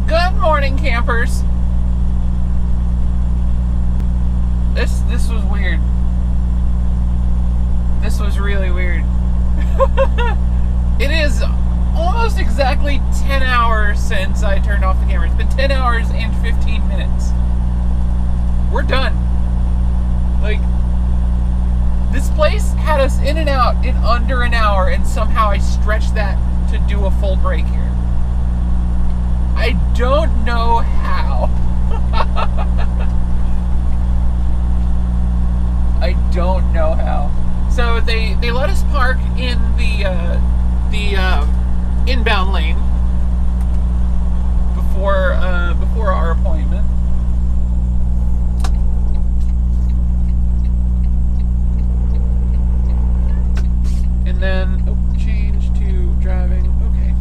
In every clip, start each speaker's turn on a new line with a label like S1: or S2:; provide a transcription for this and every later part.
S1: Good morning, campers. This was weird. This was really weird. It is almost exactly 10 hours since I turned off the camera. It's been 10 hours and 15 minutes. We're done. Like, this place had us in and out in under an hour, and somehow I stretched that to do a full break here. I don't know how. I don't know how. So they let us park in the inbound lane before our appointment. And then change to driving. Okay.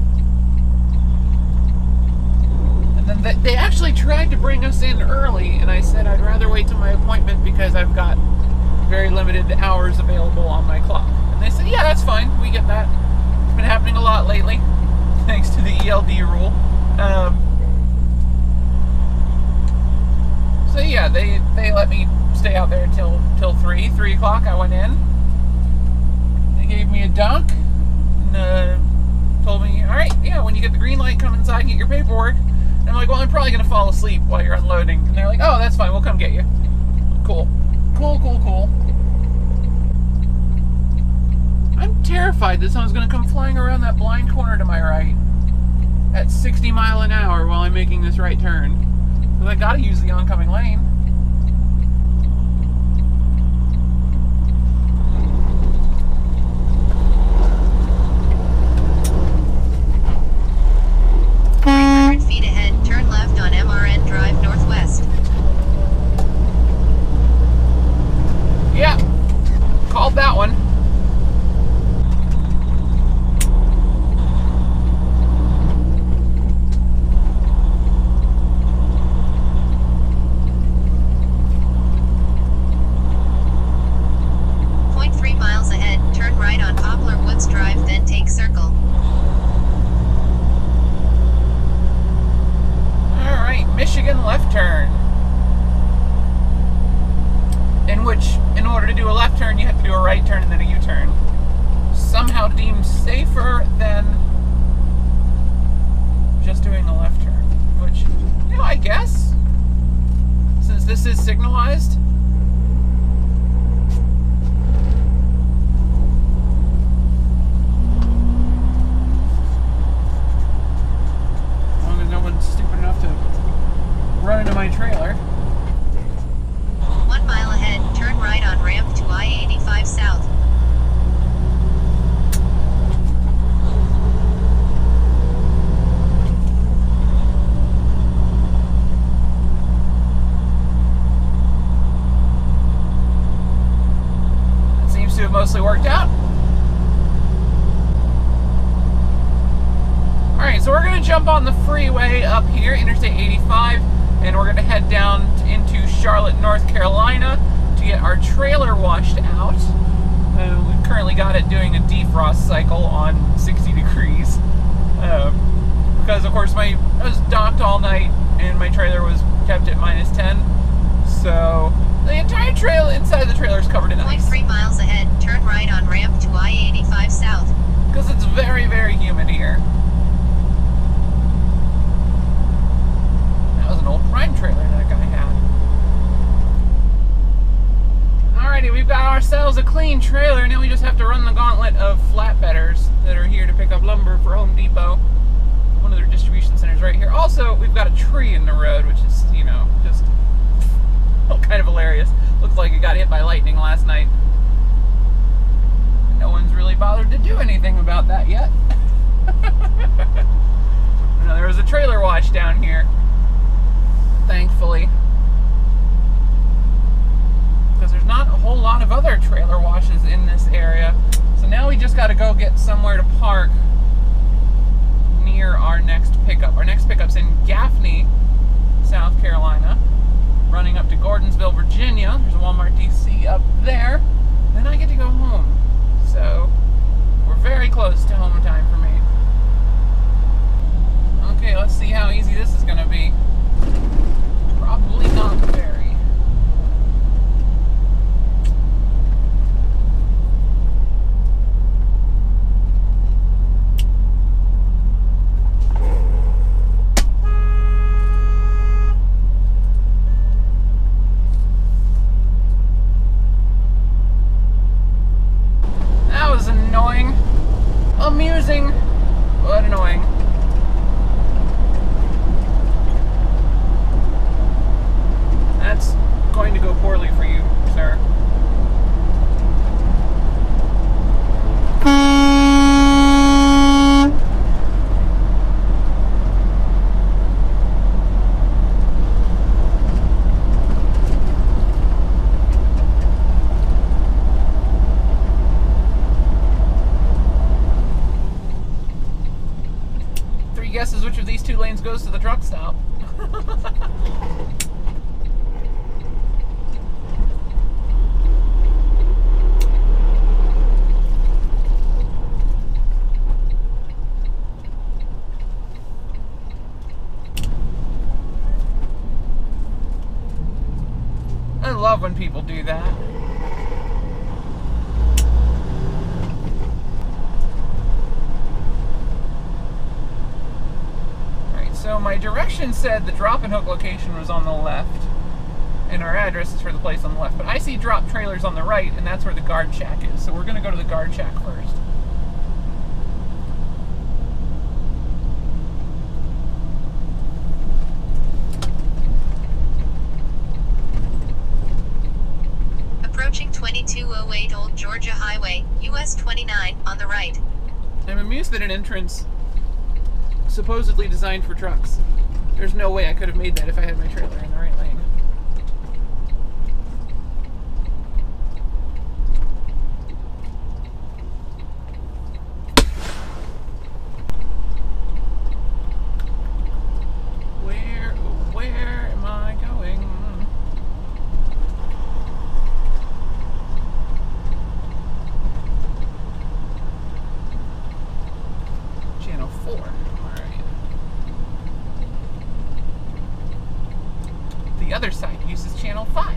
S1: And then they actually tried to bring us in early, and I said I'd rather wait till my appointment because I've got very limited hours available on my clock. And they said, yeah, that's fine. We get that. It's been happening a lot lately, thanks to the ELD rule. So yeah, they let me stay out there till 3 o'clock. I went in. They gave me a dunk and told me, all right, yeah, when you get the green light, come inside and get your paperwork. And I'm like, well, I'm probably going to fall asleep while you're unloading. And they're like, oh, that's fine. We'll come get you. Cool. Cool. I'm terrified that someone's going to come flying around that blind corner to my right at 60 miles an hour while I'm making this right turn. Because I got to use the oncoming lane.
S2: Feet ahead, turn left on MRN Drive Northwest.
S1: Yeah, called that one. Safer than just doing a left turn, which, you know, I guess, since this is signalized. As long as no one's stupid enough to run into my trailer.
S2: 1 mile ahead, turn right on ramp to I-85 South.
S1: Mostly worked out. Alright, so we're going to jump on the freeway up here, Interstate 85, and we're going to head down into Charlotte, North Carolina to get our trailer washed out. We've currently got it doing a defrost cycle on 60 degrees. Because, of course, I was docked all night and my trailer was kept at -10. So the entire trail inside the trailer is covered in ice.
S2: 0.3 miles ahead, turn right on ramp to I-85 South.
S1: Because it's very, very humid here. That was an old Prime trailer that guy had. Alrighty, we've got ourselves a clean trailer. Now we just have to run the gauntlet of flatbedders that are here to pick up lumber for Home Depot. One of their distribution centers right here. Also, we've got a tree in the road, which is, you know, just kind of hilarious. Looks like it got hit by lightning last night. No one's really bothered to do anything about that yet. No, there was a trailer wash down here, thankfully. Because there's not a whole lot of other trailer washes in this area. So now we just got to go get somewhere to park near our next pickup. Our next pickup's in Gaffney, South Carolina, running up to Gordonsville, Virginia. There's a Walmart DC up there. Then I get to go home. So we're very close to home time for me. Okay, let's see how easy this is going to these 2 lanes goes to the truck stop. I love when people do that. So my direction said the drop and hook location was on the left, and our address is for the place on the left. But I see drop trailers on the right, and that's where the guard shack is. So we're going to go to the guard shack first.
S2: Approaching 2208 Old Georgia Highway, US 29, on the right.
S1: I'm amused that an entrance supposedly designed for trucks. There's no way I could have made that if I had my trailer in the right lane. Where am I going? Channel 4. The other side uses channel 5.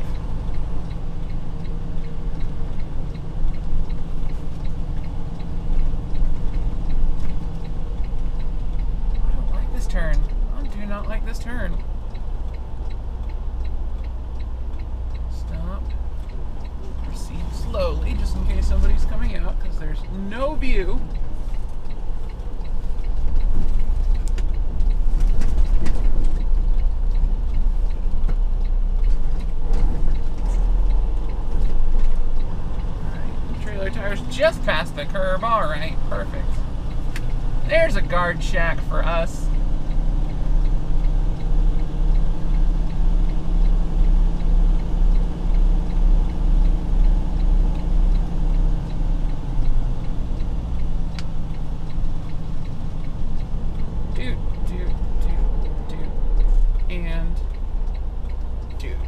S1: I don't like this turn. I do not like this turn. Stop. Proceed slowly, just in case somebody's coming out, because there's no view. Tires just past the curb. All right, perfect. There's a guard shack for us. And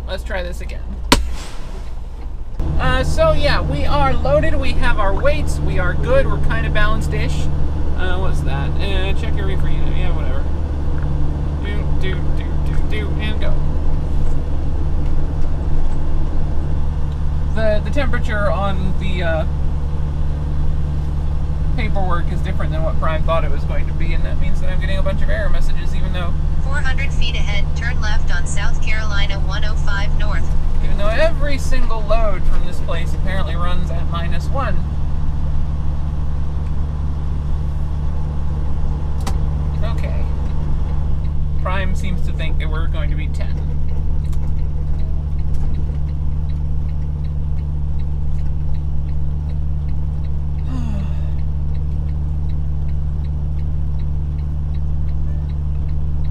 S1: let's try this again. So yeah, we are loaded, we have our weights, we are good, we're kind of balanced-ish. What's that? Check your reefer unit, yeah, whatever. And go. The temperature on the paperwork is different than what Prime thought it was going to be, and that means that I'm getting a bunch of error messages, even though
S2: 400 feet ahead, turn left on South Carolina 105 North.
S1: Even though every single load from this place apparently runs at -1. Okay. Prime seems to think that we're going to be 10.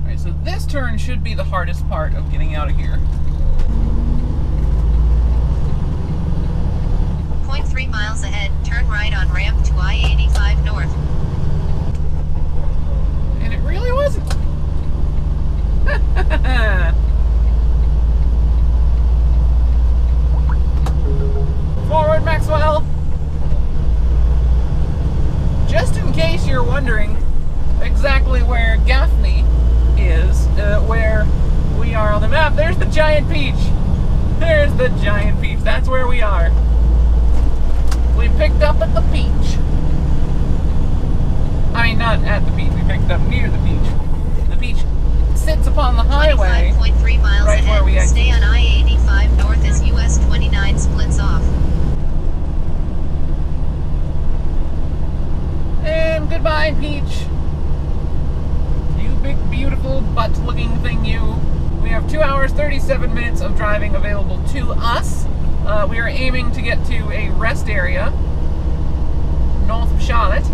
S1: Alright, so this turn should be the hardest part of getting out of here.
S2: 0.3 miles ahead, turn right on ramp to I-85 North.
S1: And it really wasn't. Forward, Maxwell! Just in case you're wondering exactly where Gaffney is, where we are on the map, there's the giant peach. There's the giant peach. That's where we are. We picked up at the peach. I mean, not at the peach. We picked up near the peach. The peach sits upon the highway.
S2: 25.3 miles
S1: right
S2: ahead.
S1: where we
S2: Stay on I-85 North as US 29 splits off.
S1: And goodbye, peach. You big, beautiful, butt-looking thing, you. We have 2 hours, 37 minutes of driving available to us. We are aiming to get to a rest area north of Charlotte.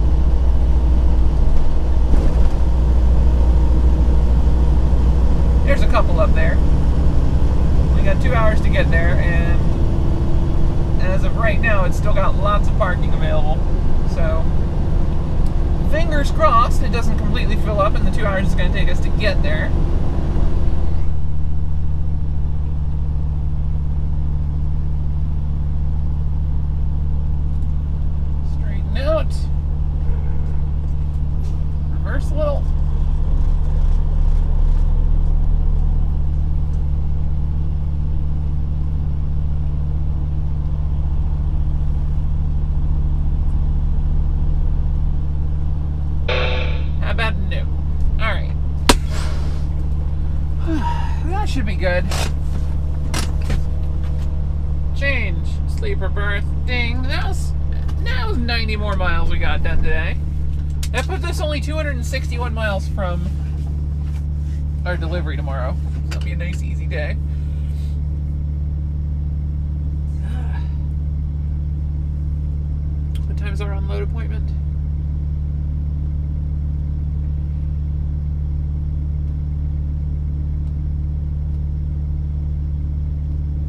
S1: There's a couple up there. We got 2 hours to get there, and as of right now, it's still got lots of parking available. So Fingers crossed it doesn't completely fill up in the 2 hours it's going to take us to get there. Straighten out. Reverse a little. How about no? Alright. That should be good. Change. Sleeper berth. Ding. That was 90 more miles we got done today. That puts us only 261 miles from our delivery tomorrow. That'll be a nice, easy day. What time's our unload appointment?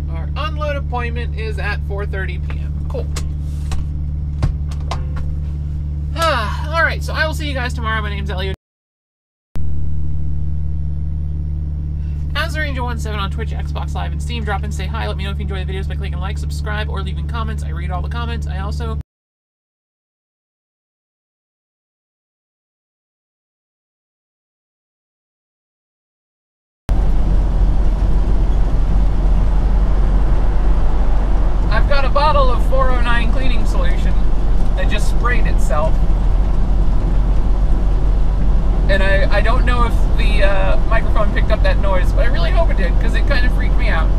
S1: Our unload appointment is at 4:30 p.m. Cool. Alright, so I will see you guys tomorrow. My name's Elliot. As a Ranger17 on Twitch, Xbox Live, and Steam. Drop in, say hi. Let me know if you enjoy the videos by clicking like, subscribe, or leaving comments. I read all the comments. I also... I've got a bottle of 409 cleaning solution that just sprayed itself. And I don't know if the microphone picked up that noise, but I really hope it did, because it kind of freaked me out.